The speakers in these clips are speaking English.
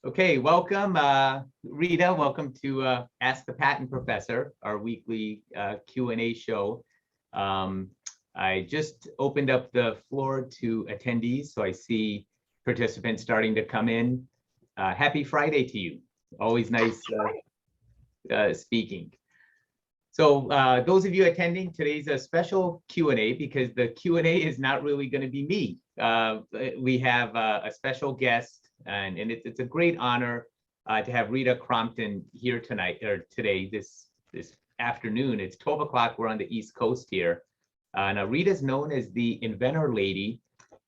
Okay, welcome, Rita. Welcome to Ask the Patent Professor, our weekly Q&A show. I just opened up the floor to attendees, so I see participants starting to come in. Happy Friday to you. Always nice speaking. So those of you attending, today's a special Q&A because the Q&A is not really going to be me. We have a special guest, and it's a great honor to have Rita Crompton here tonight, or today, this afternoon. It's 12 o'clock, we're on the East Coast here. Now Rita's known as the Inventor Lady,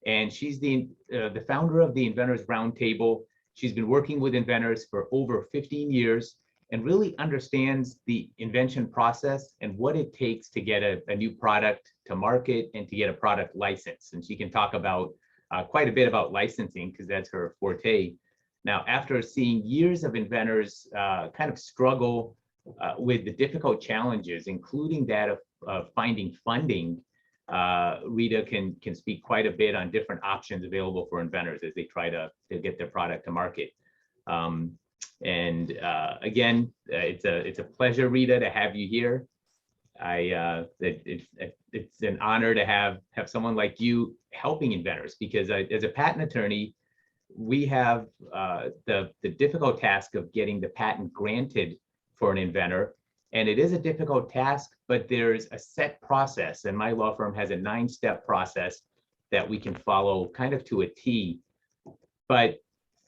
and she's the founder of the Inventors Roundtable. She's been working with inventors for over 15 years and really understands the invention process and what it takes to get a new product to market and to get a product licensed. And she can talk about quite a bit about licensing because that's her forte. Now, after seeing years of inventors kind of struggle with the difficult challenges, including that of finding funding, Rita can speak quite a bit on different options available for inventors as they try to get their product to market. Again, it's a pleasure, Rita, to have you here. It's an honor to have someone like you helping inventors, because as a patent attorney, we have the difficult task of getting the patent granted for an inventor. And it is a difficult task, but there's a set process. And my law firm has a 9-step process that we can follow kind of to a T. But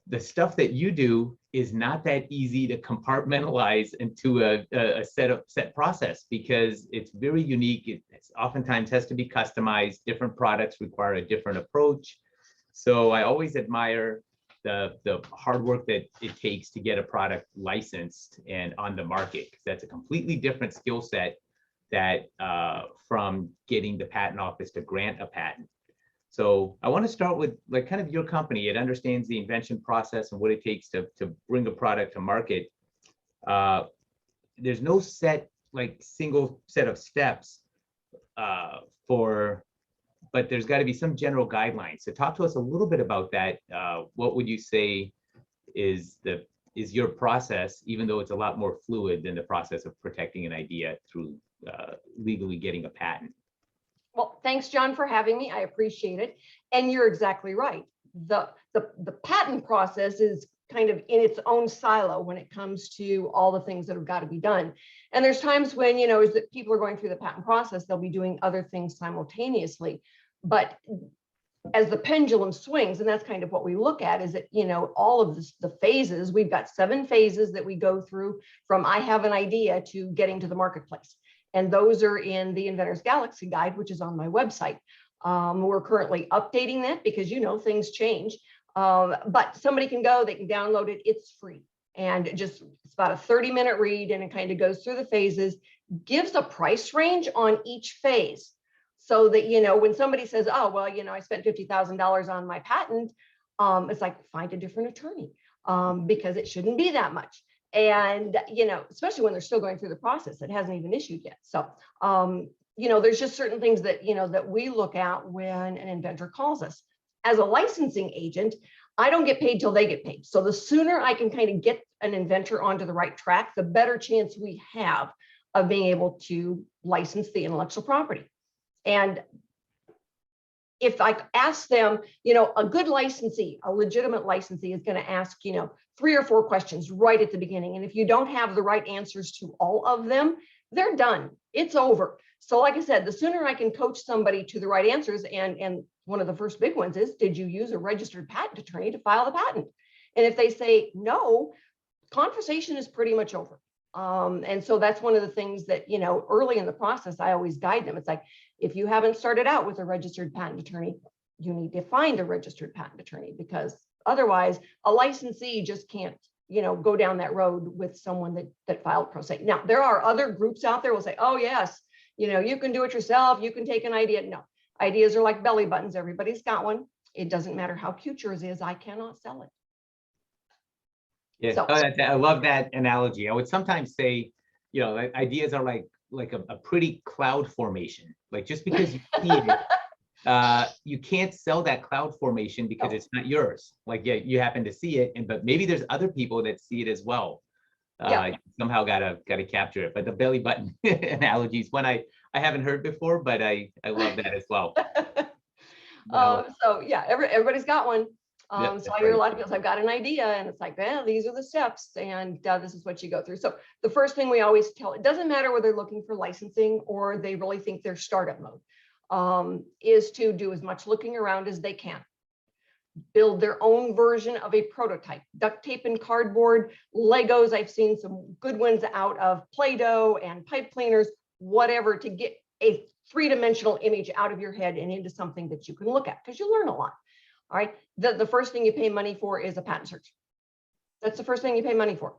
the stuff that you do is not that easy to compartmentalize into a set process, because it's very unique. It's oftentimes has to be customized. Different products require a different approach. So I always admire the hard work that it takes to get a product licensed and on the market, because that's a completely different skill set that from getting the patent office to grant a patent. So I want to start with like kind of your company. It understands the invention process and what it takes to bring a product to market. There's no set like single set of steps but there's got to be some general guidelines. So talk to us a little bit about that. What would you say is your process, even though it's a lot more fluid than the process of protecting an idea through legally getting a patent? Well, thanks, John, for having me. I appreciate it. And you're exactly right. The patent process is kind of in its own silo when it comes to all the things that have got to be done. And there's times when, as that people are going through the patent process, they'll be doing other things simultaneously. But as the pendulum swings, and that's kind of what we look at, is that, all of the phases, we've got 7 phases that we go through from I have an idea to getting to the marketplace. And those are in the Inventor's Galaxy Guide, which is on my website. We're currently updating that because, things change. But somebody can go, they can download it. It's free. And it's about a 30-minute read, and it kind of goes through the phases, gives a price range on each phase. So that, when somebody says, oh, well, I spent $50,000 on my patent, it's like, find a different attorney because it shouldn't be that much. And, especially when they're still going through the process, it hasn't even issued yet. So, there's just certain things that, that we look at when an inventor calls us. As a licensing agent, I don't get paid till they get paid. So the sooner I can kind of get an inventor onto the right track, the better chance we have of being able to license the intellectual property. And if I ask them, a good licensee, a legitimate licensee is going to ask, 3 or 4 questions right at the beginning. And if you don't have the right answers to all of them, they're done. It's over. So like I said, the sooner I can coach somebody to the right answers, and one of the first big ones is, did you use a registered patent attorney to file the patent? And if they say no, conversation is pretty much over. And so that's one of the things that, early in the process, I always guide them. It's like, if you haven't started out with a registered patent attorney, you need to find a registered patent attorney, because otherwise a licensee just can't, go down that road with someone that filed pro se. Now, there are other groups out there who will say, oh, yes, you can do it yourself. You can take an idea. No, ideas are like belly buttons. Everybody's got one. It doesn't matter how cute yours is. I cannot sell it. Yeah, so, I love that analogy. I would sometimes say, ideas are like a pretty cloud formation. Like just because you see it you can't sell that cloud formation because it's not yours. Like, yeah, you happen to see it, but maybe there's other people that see it as well. Somehow gotta capture it. But the belly button analogy is one I haven't heard before, but I love that as well. So yeah, everybody's got one. So I hear a lot of people say, I've got an idea, and it's like, well, these are the steps, and this is what you go through. So the first thing we always tell, it doesn't matter whether they're looking for licensing or they really think they're startup mode, is to do as much looking around as they can. Build their own version of a prototype. Duct tape and cardboard, Legos. I've seen some good ones out of Play-Doh and pipe cleaners, whatever, to get a three-dimensional image out of your head and into something that you can look at, because you learn a lot. All right. The first thing you pay money for is a patent search. That's the first thing you pay money for.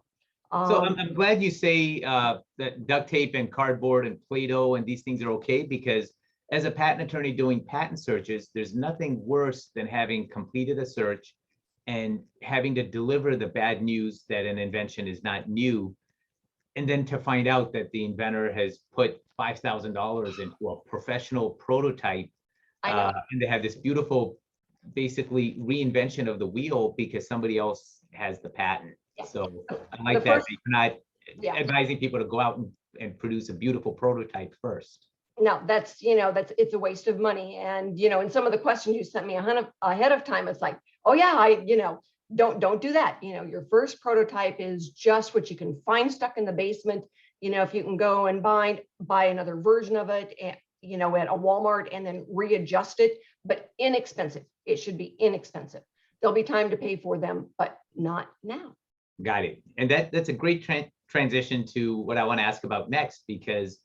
So I'm glad you say that duct tape and cardboard and Play-Doh and these things are okay, because as a patent attorney doing patent searches, there's nothing worse than having completed a search and having to deliver the bad news that an invention is not new, and then to find out that the inventor has put $5,000 into a professional prototype, and they have this beautiful, basically reinvention of the wheel because somebody else has the patent. So I like that. You're not advising people to go out and produce a beautiful prototype first. No, it's a waste of money. And, in some of the questions you sent me ahead of time, it's like, oh yeah, don't do that. Your first prototype is just what you can find stuck in the basement. If you can go and buy another version of it, at a Walmart, and then readjust it, but inexpensive. It should be inexpensive. There'll be time to pay for them, but not now. Got it. And that's a great transition to what I want to ask about next, because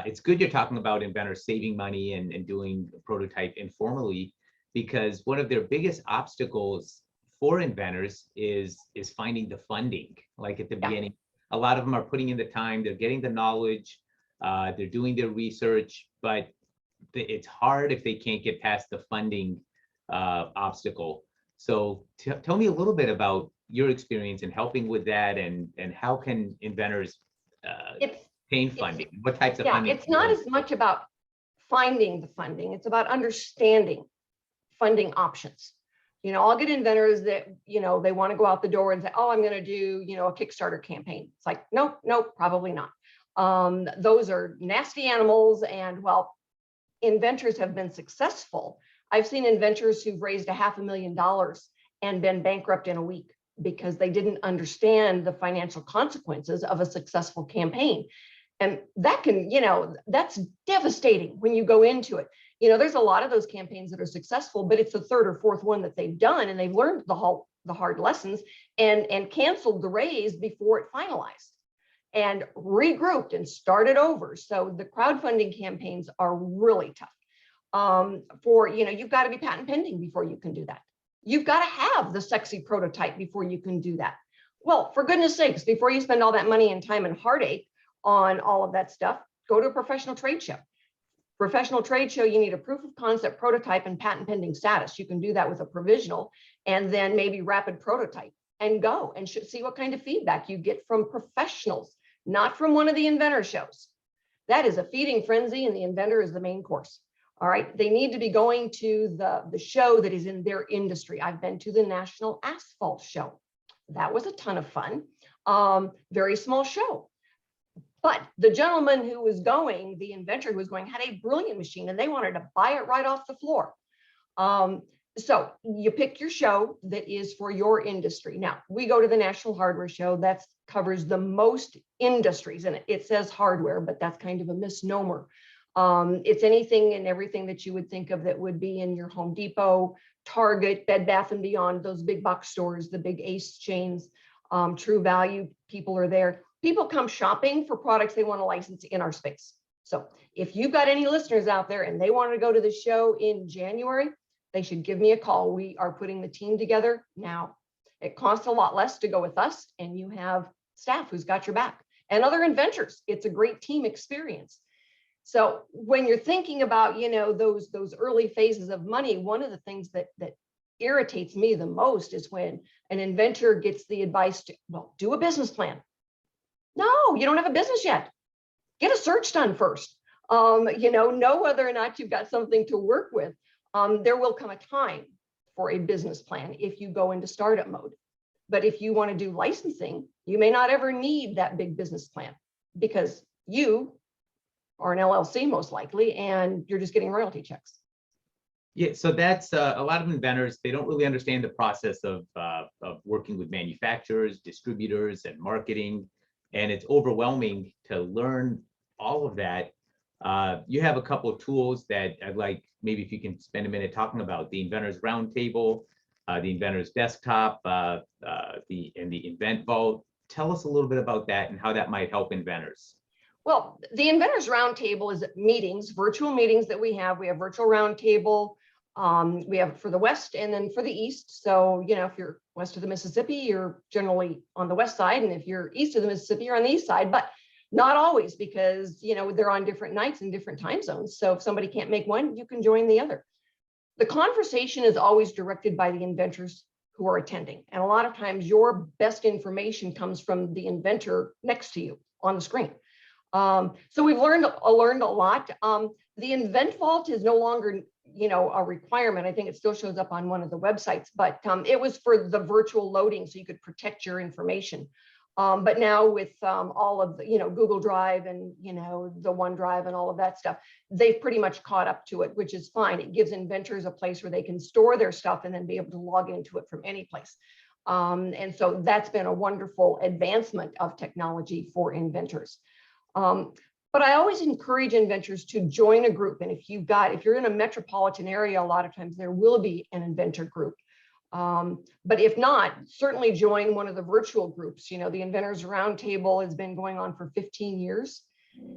it's good you're talking about inventors saving money and doing a prototype informally, because one of their biggest obstacles for inventors is finding the funding. Like at the beginning, a lot of them are putting in the time, they're getting the knowledge, they're doing their research, but it's hard if they can't get past the funding obstacle. So tell me a little bit about your experience in helping with that, and how can inventors obtain funding? What types of funding? It's not as much about finding the funding, it's about understanding funding options. I'll get inventors that, they want to go out the door and say, oh, I'm going to do, a Kickstarter campaign. It's like, nope, probably not. Those are nasty animals. And well, inventors have been successful. I've seen inventors who've raised $500,000 and been bankrupt in a week because they didn't understand the financial consequences of a successful campaign. And that can, that's devastating when you go into it. There's a lot of those campaigns that are successful, but it's the third or fourth one that they've done, and they've learned the hard lessons and canceled the raise before it finalized and regrouped and started over. So the crowdfunding campaigns are really tough. You've got to be patent pending before you can do that. You've got to have the sexy prototype before you can do that. Well, for goodness sakes, before you spend all that money and time and heartache on all of that stuff, go to a professional trade show. Professional trade show, you need a proof of concept prototype and patent pending status. You can do that with a provisional and then maybe rapid prototype and go and see what kind of feedback you get from professionals, not from one of the inventor shows. That is a feeding frenzy, and the inventor is the main course. All right, they need to be going to the show that is in their industry. I've been to the National Asphalt Show. That was a ton of fun. Very small show. But the gentleman who was going, the inventor who was going, had a brilliant machine, and they wanted to buy it right off the floor. So you pick your show that is for your industry. Now, we go to the National Hardware Show. That covers the most industries, and it says hardware, but that's kind of a misnomer. It's anything and everything that you would think of that would be in your Home Depot, Target, Bed Bath & Beyond, those big box stores, the big Ace chains, True Value, people are there. People come shopping for products they want to license in our space. So if you've got any listeners out there and they want to go to the show in January, they should give me a call. We are putting the team together now. It costs a lot less to go with us, and you have staff who's got your back and other inventors. It's a great team experience. So when you're thinking about, those early phases of money, one of the things that irritates me the most is when an inventor gets the advice to, well, do a business plan. No, you don't have a business yet. Get a search done first. Know whether or not you've got something to work with. there will come a time for a business plan if you go into startup mode. But if you want to do licensing, you may not ever need that big business plan because you are an LLC most likely, and you're just getting royalty checks. Yeah, so that's a lot of inventors, they don't really understand the process of working with manufacturers, distributors, and marketing. And it's overwhelming to learn all of that. You have a couple of tools that I'd like, maybe if you can spend a minute talking about: the Inventors Roundtable, the Inventors Desktop, the Invent Vault. Tell us a little bit about that and how that might help inventors. Well, the Inventors Roundtable is meetings, virtual meetings that we have. We have virtual roundtable. We have it for the West and then for the East. So, if you're west of the Mississippi, you're generally on the West side. And if you're east of the Mississippi, you're on the East side, but not always, because, they're on different nights in different time zones. So if somebody can't make one, you can join the other. The conversation is always directed by the inventors who are attending. And a lot of times your best information comes from the inventor next to you on the screen. So we've learned a lot. The Invent Vault is no longer, a requirement. I think it still shows up on one of the websites, but it was for the virtual loading, so you could protect your information. But now with all of the, Google Drive and, the OneDrive and all of that stuff, they've pretty much caught up to it, which is fine. It gives inventors a place where they can store their stuff and then be able to log into it from any place. And so that's been a wonderful advancement of technology for inventors. But I always encourage inventors to join a group. And if you're in a metropolitan area, a lot of times there will be an inventor group. But if not, certainly join one of the virtual groups. The Inventors Roundtable has been going on for 15 years.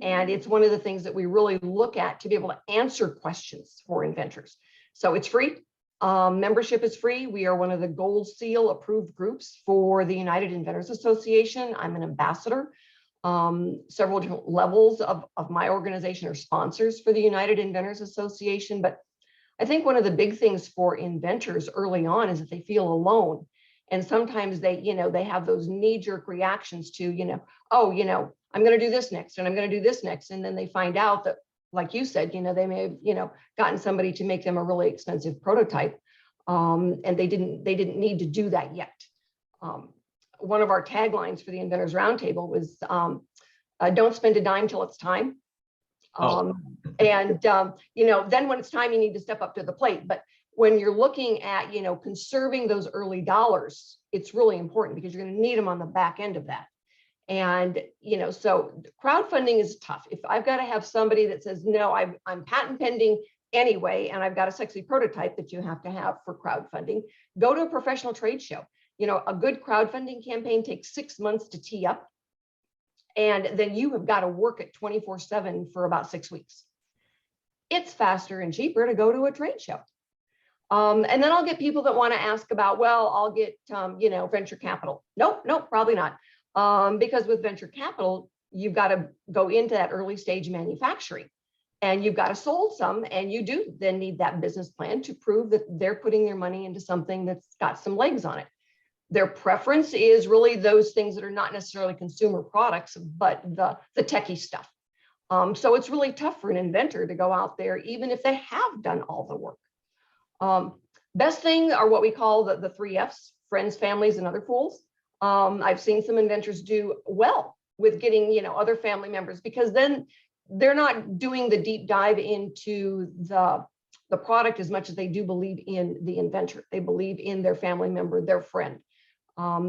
And it's one of the things that we really look at to be able to answer questions for inventors. So it's free. Membership is free. We are one of the Gold Seal approved groups for the United Inventors Association. I'm an ambassador. Several different levels of my organization are sponsors for the United Inventors Association. But I think one of the big things for inventors early on is that they feel alone. And sometimes they have those knee-jerk reactions to, I'm going to do this next and I'm going to do this next. And then they find out that, like you said, they may have, gotten somebody to make them a really expensive prototype. And they didn't need to do that yet. One of our taglines for the Inventors Roundtable was, don't spend a dime till it's time. And then when it's time, you need to step up to the plate. But when you're looking at, conserving those early dollars, it's really important because you're going to need them on the back end of that. And, so crowdfunding is tough. If I've got to have somebody that says, no, I'm patent pending anyway, and I've got a sexy prototype that you have to have for crowdfunding, go to a professional trade show. A good crowdfunding campaign takes 6 months to tee up. And then you have got to work it 24/7 for about 6 weeks. It's faster and cheaper to go to a trade show. And then I'll get people that want to ask about, well, I'll get, venture capital. Nope, probably not. Because with venture capital, you've got to go into that early stage manufacturing and you've got to sold some, and you do then need that business plan to prove that they're putting their money into something that's got some legs on it. Their preference is really those things that are not necessarily consumer products, but the techie stuff. So it's really tough for an inventor to go out there, even if they have done all the work. Best thing are what we call the 3 Fs, friends, families, and other fools. I've seen some inventors do well with getting, other family members, because then they're not doing the deep dive into the product as much as they do believe in the inventor. They believe in their family member, their friend.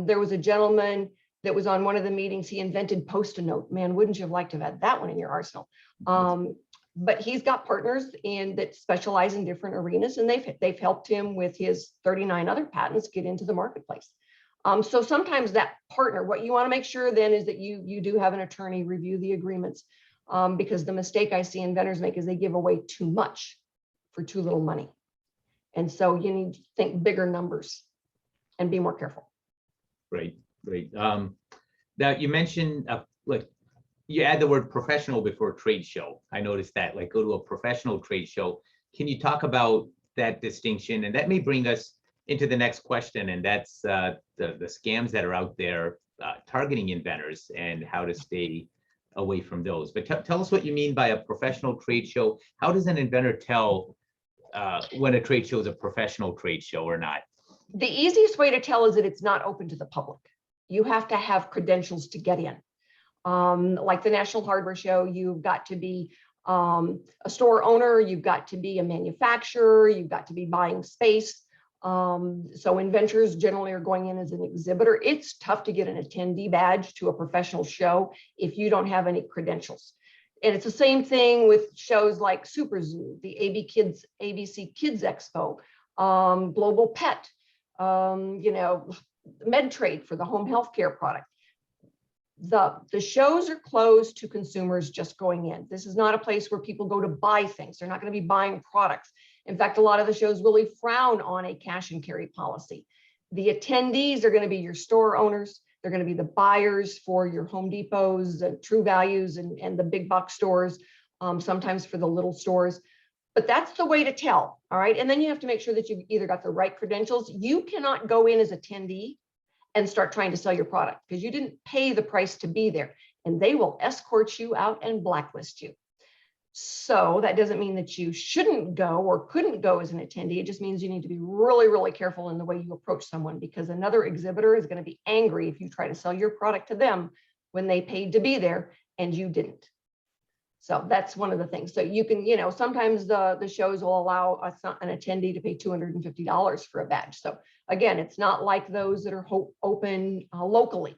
There was a gentleman that was on one of the meetings. He invented Post-it note. Man, wouldn't you have liked to have had that one in your arsenal? But he's got partners that specialize in different arenas, and they've helped him with his 39 other patents get into the marketplace. So sometimes that partner, what you want to make sure then is that you do have an attorney review the agreements, because the mistake I see inventors make is they give away too much for too little money. And so you need to think bigger numbers and be more careful. Great. Now you mentioned you add the word professional before trade show. I noticed that, go to a professional trade show. Can you talk about that distinction? And that may bring us into the next question, and that's the scams that are out there targeting inventors and how to stay away from those. But tell us what you mean by a professional trade show. How does an inventor tell when a trade show is a professional trade show or not? The easiest way to tell is that it's not open to the public. You have to have credentials to get in. Like the National Hardware Show, you've got to be a store owner, you've got to be a manufacturer, you've got to be buying space. So inventors generally are going in as an exhibitor. It's tough to get an attendee badge to a professional show if you don't have any credentials. And it's the same thing with shows like Super Zoo, the ABC Kids Expo, Global Pet, MedTrade for the home healthcare product. The shows are closed to consumers just going in. This is not a place where people go to buy things. They're not going to be buying products. In fact, a lot of the shows really frown on a cash and carry policy. The attendees are going to be your store owners. They're going to be the buyers for your Home Depots, True Values, and the big box stores, sometimes for the little stores. But that's the way to tell, all right? And then you have to make sure that you've either got the right credentials. You cannot go in as attendee and start trying to sell your product because you didn't pay the price to be there, and they will escort you out and blacklist you. So that doesn't mean that you shouldn't go or couldn't go as an attendee. It just means you need to be really, really careful in the way you approach someone, because another exhibitor is going to be angry if you try to sell your product to them when they paid to be there and you didn't. So that's one of the things. So you can, sometimes the shows will allow an attendee to pay $250 for a badge. So again, it's not like those that are open locally.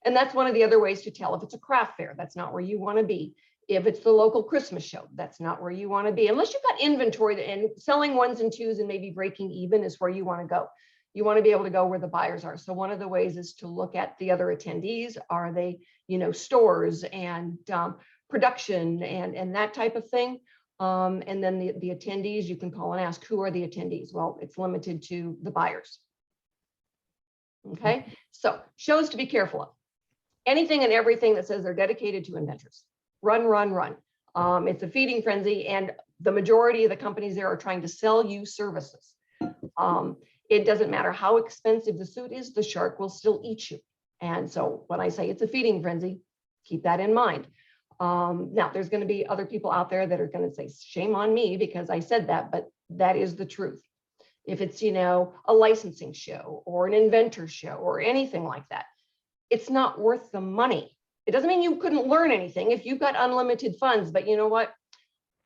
And that's one of the other ways to tell if it's a craft fair. That's not where you want to be. If it's the local Christmas show, that's not where you want to be. Unless you've got inventory and selling ones and twos and maybe breaking even is where you want to go. You want to be able to go where the buyers are. So one of the ways is to look at the other attendees. Are they, stores and production and that type of thing. And then the attendees, you can call and ask, who are the attendees? Well, it's limited to the buyers. Okay, so shows to be careful of. Anything and everything that says they're dedicated to inventors. Run, run, run. It's a feeding frenzy, and the majority of the companies there are trying to sell you services. It doesn't matter how expensive the suit is, the shark will still eat you. And so when I say it's a feeding frenzy, keep that in mind. Now, there's going to be other people out there that are going to say, shame on me because I said that, but that is the truth. If it's, a licensing show or an inventor show or anything like that, it's not worth the money. It doesn't mean you couldn't learn anything if you've got unlimited funds, but you know what?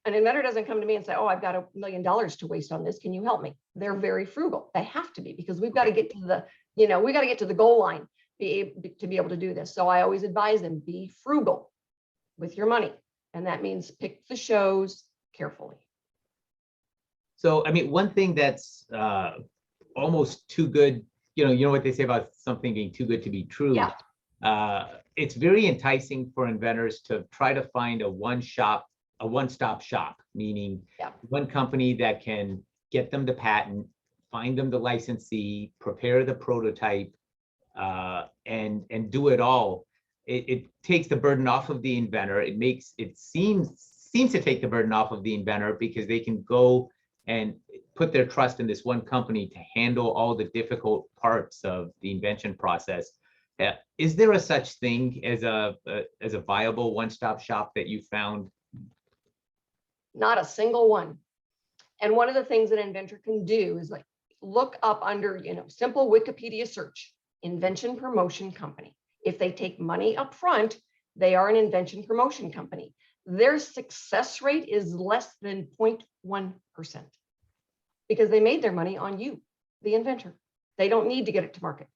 An inventor doesn't come to me and say, oh, I've got $1 million to waste on this. Can you help me? They're very frugal. They have to be, because we've got to get to the, we got to get to the goal line to be able to do this. So I always advise them, be frugal with your money. And that means pick the shows carefully. So, one thing that's almost too good, you know what they say about something being too good to be true. Yeah. It's very enticing for inventors to try to find a one-stop shop, meaning one company that can get them the patent, find them the licensee, prepare the prototype, and do it all. It takes the burden off of the inventor. It seems to take the burden off of the inventor, because they can go and put their trust in this one company to handle all the difficult parts of the invention process. Is there a such thing as a viable one-stop shop that you found? Not a single one. And one of the things that an inventor can do is like look up under, simple Wikipedia search, invention promotion company. If they take money up front, they are an invention promotion company. Their success rate is less than 0.1%, because they made their money on you, the inventor. They don't need to get it to market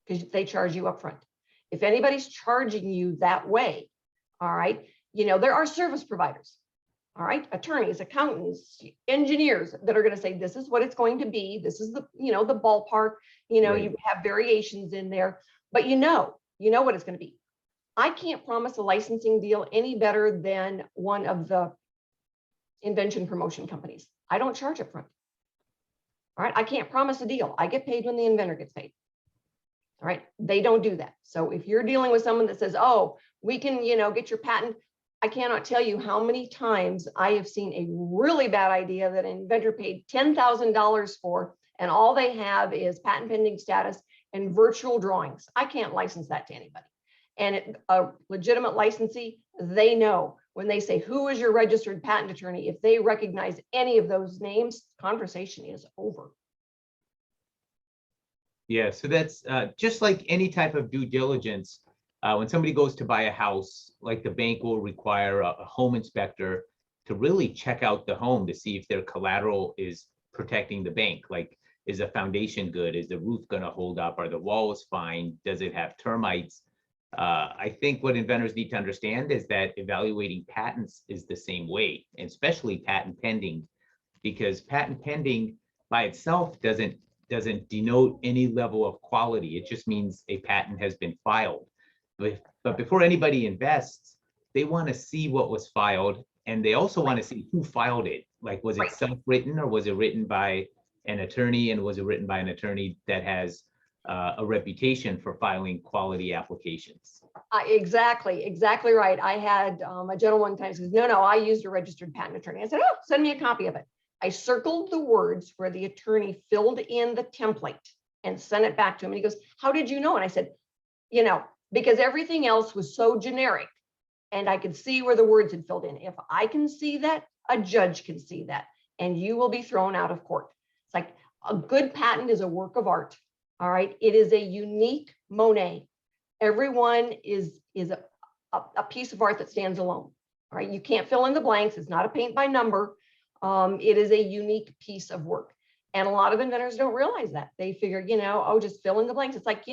because they charge you up front. If anybody's charging you that way, all right, there are service providers, all right, attorneys, accountants, engineers that are going to say, this is what it's going to be. This is the, the ballpark, right. You have variations in there, but you know what it's going to be. I can't promise a licensing deal any better than one of the invention promotion companies. I don't charge up front. All right, I can't promise a deal. I get paid when the inventor gets paid. All right, they don't do that. So if you're dealing with someone that says, oh, we can, get your patent, I cannot tell you how many times I have seen a really bad idea that an inventor paid $10,000 for, and all they have is patent pending status and virtual drawings. I can't license that to anybody. And a legitimate licensee, they know when they say, who is your registered patent attorney? If they recognize any of those names, conversation is over. Yeah, so that's just like any type of due diligence. When somebody goes to buy a house, like the bank will require a home inspector to really check out the home to see if their collateral is protecting the bank. Like, is the foundation good? Is the roof going to hold up? Are the walls fine? Does it have termites? I think what inventors need to understand is that evaluating patents is the same way, and especially patent pending, because patent pending by itself doesn't denote any level of quality. It just means a patent has been filed. But before anybody invests, they want to see what was filed, and they also want to see who filed it. Like, was it self-written, or was it written by an attorney, and was it written by an attorney that has a reputation for filing quality applications? Exactly right. I had a gentleman one time says, no, I used a registered patent attorney. I said, oh, send me a copy of it. I circled the words where the attorney filled in the template and sent it back to him. And he goes, how did you know? And I said, because everything else was so generic and I could see where the words had filled in. If I can see that, a judge can see that, and you will be thrown out of court. It's like a good patent is a work of art. All right. It is a unique Monet. Everyone is a piece of art that stands alone. All right. You can't fill in the blanks. It's not a paint by number. It is a unique piece of work. And a lot of inventors don't realize that. They figure, oh, just fill in the blanks. It's like,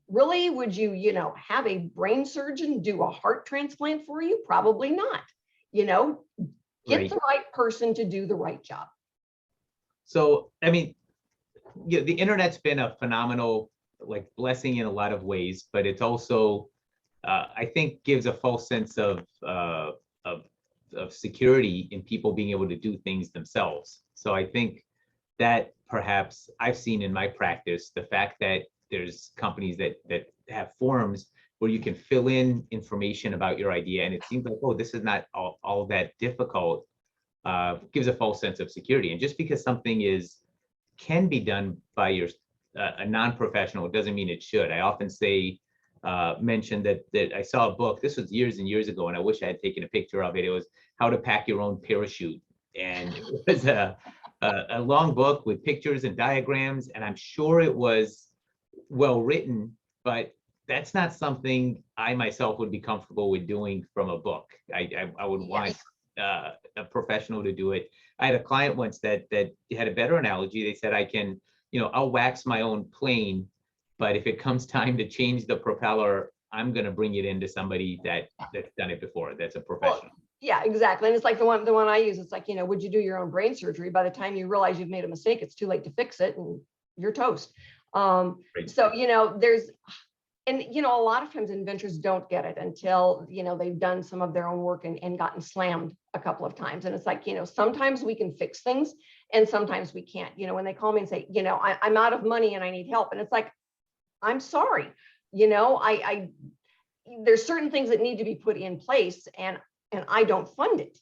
really, would you, have a brain surgeon do a heart transplant for you? Probably not. Get the right person to do the right job. So, I mean, the internet's been a phenomenal blessing in a lot of ways, but it's also, I think, gives a false sense of security in people being able to do things themselves. So I think that perhaps I've seen in my practice, the fact that there's companies that have forums where you can fill in information about your idea, and it seems like, oh, this is not all that difficult, gives a false sense of security. And just because something can be done by a non-professional, it doesn't mean it should. I often mention that I saw a book, this was years and years ago, and I wish I had taken a picture of it. It was How to Pack Your Own Parachute. And it was a long book with pictures and diagrams, and I'm sure it was well written, but that's not something I myself would be comfortable with doing from a book. I would want a professional to do it. I had a client once that had a better analogy. They said, I'll wax my own plane, but if it comes time to change the propeller, I'm going to bring it into somebody that's done it before. That's a professional. Well, yeah, exactly. And it's like the one I use. It's like, would you do your own brain surgery? By the time you realize you've made a mistake, it's too late to fix it, and you're toast. So, there's, and, a lot of times inventors don't get it until, they've done some of their own work and gotten slammed a couple of times. And it's like, sometimes we can fix things and sometimes we can't. When they call me and say, I'm out of money and I need help. And it's like, I'm sorry, there's certain things that need to be put in place, and I don't fund it.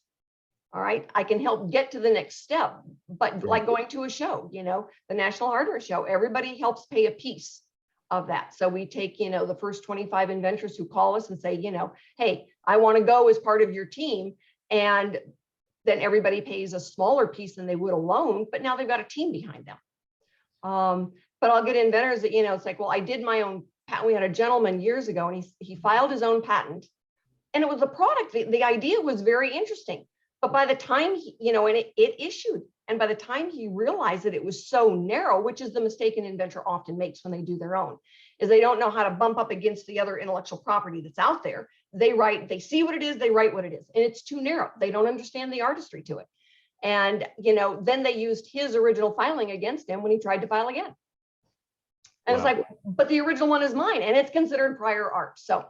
All right. I can help get to the next step, but like going to a show, the National Hardware Show, everybody helps pay a piece of that. So we take, the first 25 inventors who call us and say, hey, I want to go as part of your team. And then everybody pays a smaller piece than they would alone, but now they've got a team behind them. But I'll get inventors that, it's like, well, I did my own patent. We had a gentleman years ago, and he filed his own patent, and it was a product. The idea was very interesting, but by the time it issued, and by the time he realized that it was so narrow, which is the mistake an inventor often makes when they do their own, is they don't know how to bump up against the other intellectual property that's out there. They see what it is, they write what it is, and it's too narrow. They don't understand the artistry to it. And, then they used his original filing against him when he tried to file again. And It's like, but the original one is mine, and it's considered prior art. So,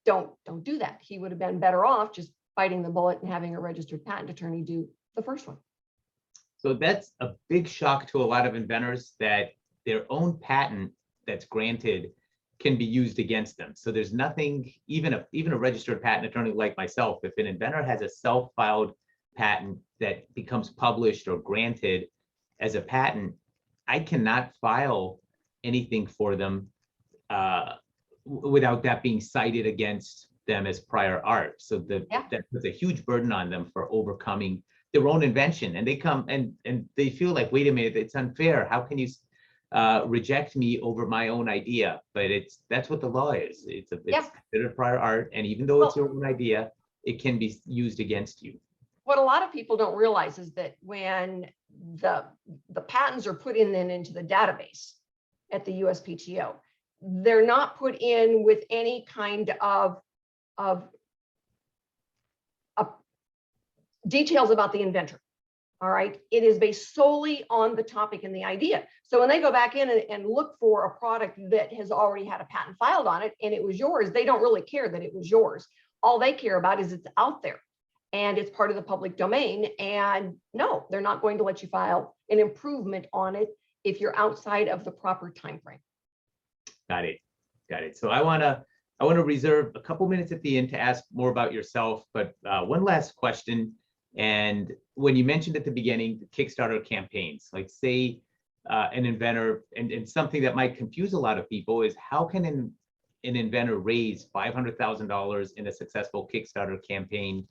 don't do that. He would have been better off just biting the bullet and having a registered patent attorney do the first one. So that's a big shock to a lot of inventors, that their own patent that's granted can be used against them. So there's nothing, even a registered patent attorney like myself, if an inventor has a self-filed patent that becomes published or granted as a patent, I cannot file anything for them without that being cited against them as prior art. So that puts a huge burden on them for overcoming their own invention. And they come and they feel like, wait a minute, it's unfair. How can you reject me over my own idea? But that's what the law is. It's considered prior art. And even though it's your own idea, it can be used against you. What a lot of people don't realize is that when the patents are put in then into the database at the USPTO, they're not put in with any kind of details about the inventor. All right, it is based solely on the topic and the idea. So when they go back in and look for a product that has already had a patent filed on it and it was yours, they don't really care that it was yours. All they care about is it's out there and it's part of the public domain. And no, they're not going to let you file an improvement on it if you're outside of the proper time frame. Got it. So I want to reserve a couple minutes at the end to ask more about yourself, but one last question. And when you mentioned at the beginning, the Kickstarter campaigns, like say an inventor, and something that might confuse a lot of people is how can an inventor raise $500,000 in a successful Kickstarter campaign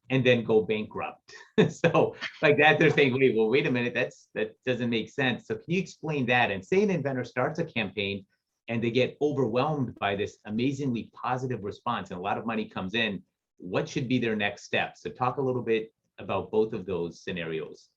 and then go bankrupt? So like that, they're saying, wait a minute, that doesn't make sense. So can you explain that? And say an inventor starts a campaign and they get overwhelmed by this amazingly positive response and a lot of money comes in, what should be their next step? So talk a little bit about both of those scenarios.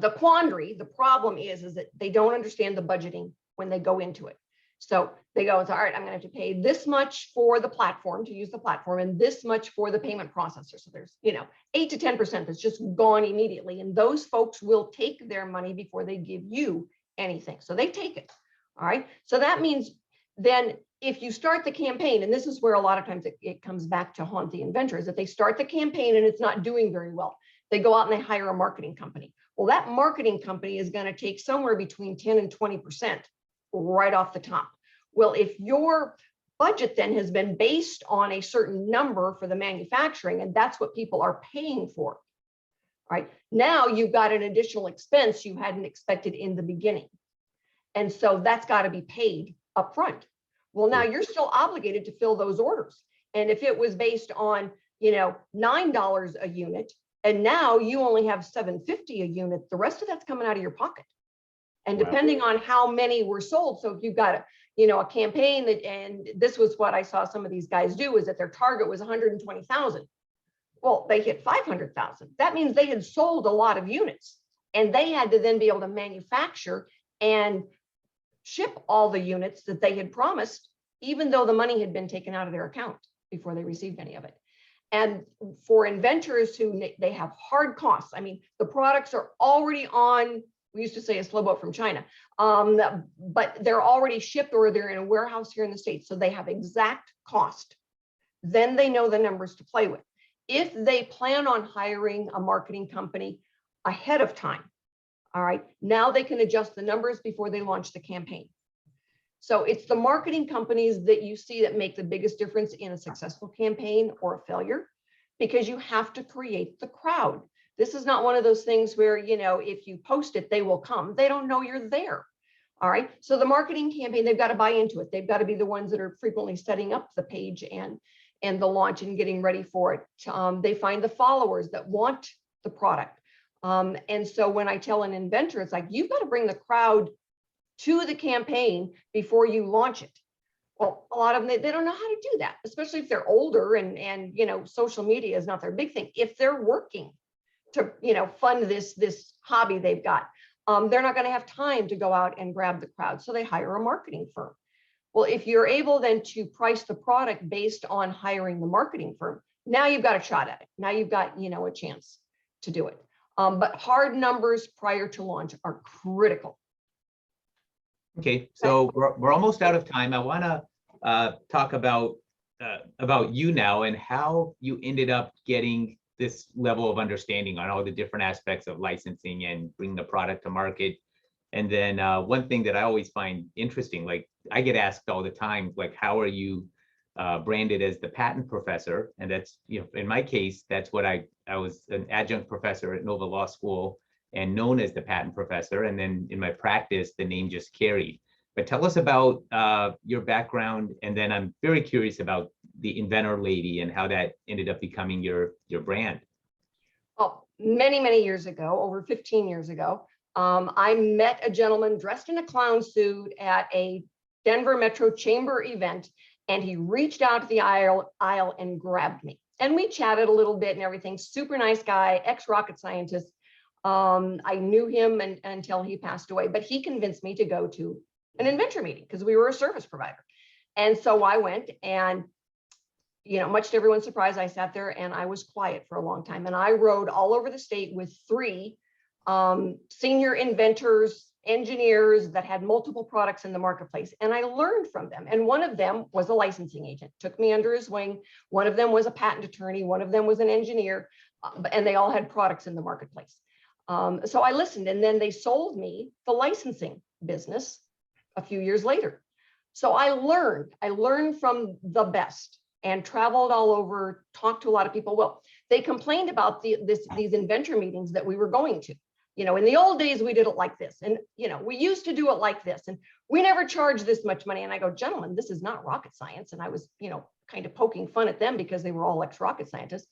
The quandary, the problem is that they don't understand the budgeting when they go into it. So they go, all right, I'm going to have to pay this much for the platform to use the platform and this much for the payment processor. So there's, 8 to 10% that's just gone immediately. And those folks will take their money before they give you anything. So they take it. All right. So that means then if you start the campaign, and this is where a lot of times it comes back to haunt the inventors, if they start the campaign and it's not doing very well, they go out and they hire a marketing company. Well, that marketing company is going to take somewhere between 10 and 20% right off the top. Well, if your budget then has been based on a certain number for the manufacturing, and that's what people are paying for, right? Now you've got an additional expense you hadn't expected in the beginning. And so that's got to be paid up front. Well, now you're still obligated to fill those orders. And if it was based on, $9 a unit, and now you only have $7.50 a unit, the rest of that's coming out of your pocket. And depending on how many were sold, so if you've got a campaign that, and this was what I saw some of these guys do, is that their target was 120,000. Well, they hit 500,000. That means they had sold a lot of units, and they had to then be able to manufacture and ship all the units that they had promised, even though the money had been taken out of their account before they received any of it. And for inventors who they have hard costs, I mean, the products are already on, we used to say a slow boat from China, but they're already shipped or they're in a warehouse here in the States. So they have exact cost. Then they know the numbers to play with. If they plan on hiring a marketing company ahead of time, all right, now they can adjust the numbers before they launch the campaign. So it's the marketing companies that you see that make the biggest difference in a successful campaign or a failure, because you have to create the crowd. This is not one of those things where, if you post it, they will come. They don't know you're there. All right. So the marketing campaign, they've got to buy into it. They've got to be the ones that are frequently setting up the page and the launch and getting ready for it. They find the followers that want the product. And so when I tell an inventor, it's like, you've got to bring the crowd to the campaign before you launch it. Well, a lot of them, they don't know how to do that, especially if they're older and social media is not their big thing. If they're working to, fund this hobby they've got, they're not going to have time to go out and grab the crowd. So they hire a marketing firm. Well, if you're able then to price the product based on hiring the marketing firm, now you've got a shot at it. Now you've got, a chance to do it. But hard numbers prior to launch are critical. Okay, so we're almost out of time. I want to talk about you now and how you ended up getting this level of understanding on all the different aspects of licensing and bringing the product to market. And then one thing that I always find interesting, like I get asked all the time, like, how are you branded as the patent professor? And that's, in my case, that's what I was an adjunct professor at Nova Law School and known as the patent professor. And then in my practice, the name just carried. But tell us about your background. And then I'm very curious about the Inventor Lady and how that ended up becoming your brand? Well, many, many years ago, over 15 years ago, I met a gentleman dressed in a clown suit at a Denver Metro Chamber event, and he reached out to the aisle and grabbed me. And we chatted a little bit and everything. Super nice guy, ex-rocket scientist. I knew him until he passed away, but he convinced me to go to an Inventor meeting because we were a service provider. And so I went, and much to everyone's surprise, I sat there and I was quiet for a long time. And I rode all over the state with 3 senior inventors, engineers that had multiple products in the marketplace. And I learned from them. And one of them was a licensing agent, took me under his wing. One of them was a patent attorney. One of them was an engineer, and they all had products in the marketplace. So I listened, and then they sold me the licensing business a few years later. So I learned from the best and traveled all over, talked to a lot of people. Well, they complained about these Inventor meetings that we were going to. In the old days, we did it like this. And, we used to do it like this. And we never charged this much money. And I go, gentlemen, this is not rocket science. And I was, kind of poking fun at them because they were all ex-rocket scientists.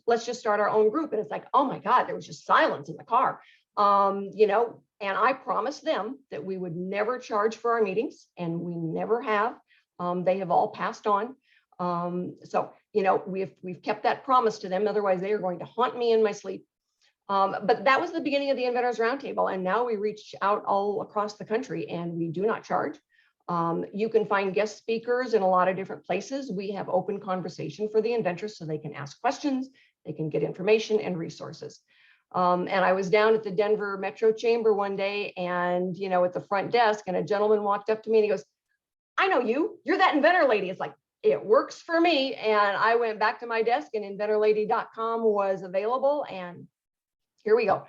Let's just start our own group. And it's like, oh my God, there was just silence in the car. And I promised them that we would never charge for our meetings, and we never have. They have all passed on. So, we've kept that promise to them. Otherwise, they are going to haunt me in my sleep. But that was the beginning of the Inventors Roundtable. And now we reach out all across the country, and we do not charge. You can find guest speakers in a lot of different places. We have open conversation for the inventors so they can ask questions, they can get information and resources. And I was down at the Denver Metro Chamber one day, and, at the front desk, and a gentleman walked up to me and he goes, I know you, you're that Inventor Lady. It's like, it works for me. And I went back to my desk, and inventorlady.com was available, and here we go.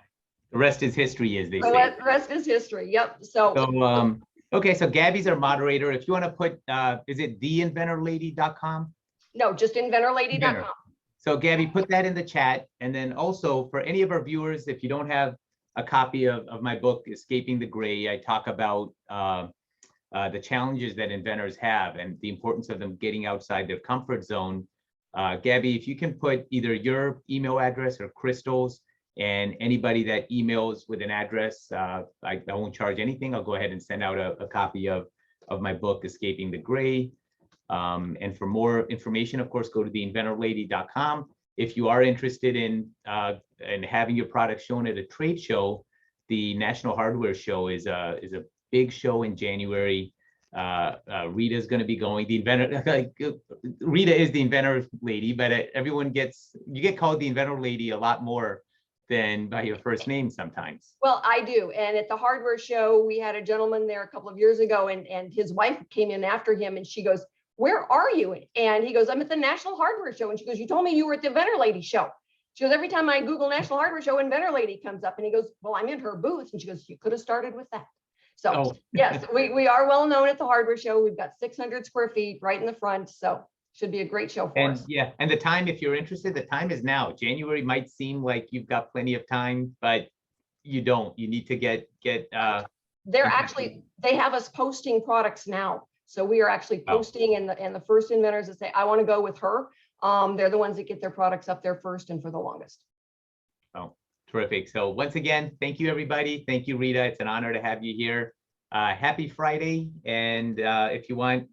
The rest is history, as they say. The rest is history. Yep. So okay, so Gabby's our moderator. If you want to put, is it theinventorlady.com? No, just inventorlady.com. So Gabby, put that in the chat. And then also for any of our viewers, if you don't have a copy of my book, Escaping the Gray, I talk about the challenges that inventors have and the importance of them getting outside their comfort zone. Gabby, if you can put either your email address or Crystal's, and anybody that emails with an address, I won't charge anything. I'll go ahead and send out a copy of my book, Escaping the Gray. And for more information, of course, go to theinventorlady.com. If you are interested in having your product shown at a trade show, the National Hardware Show is a big show in January. Rita is going to be going. The inventor, Rita is the Inventor Lady, but you get called the Inventor Lady a lot more than by your first name sometimes. Well, I do. And at the hardware show, we had a gentleman there a couple of years ago, and his wife came in after him, and she goes, where are you? And he goes, I'm at the National Hardware Show. And she goes, you told me you were at the Inventor Lady show. She goes, every time I Google National Hardware Show, Inventor Lady comes up. And he goes, well, I'm in her booth. And she goes, you could have started with that. So yes, we are well known at the hardware show. We've got 600 square feet right in the front. So should be a great show for us. Yeah, and the time, if you're interested, the time is now. January might seem like you've got plenty of time, but you don't. You need to get. They have us posting products now. So we are actually posting, and the first inventors that say, I want to go with her, they're the ones that get their products up there first and for the longest. Oh, terrific. So once again, thank you, everybody. Thank you, Rita. It's an honor to have you here. Happy Friday. And if you want,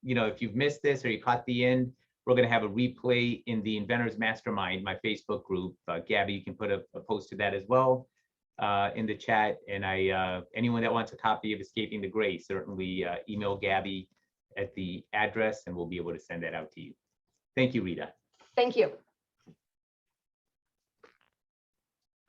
if you've missed this or you caught the end, we're going to have a replay in the Inventors Mastermind, my Facebook group. Gabby, you can put a post to that as well in the chat. And anyone that wants a copy of Escaping the Gray, certainly email Gabby at the address, and we'll be able to send that out to you. Thank you, Rita. Thank you.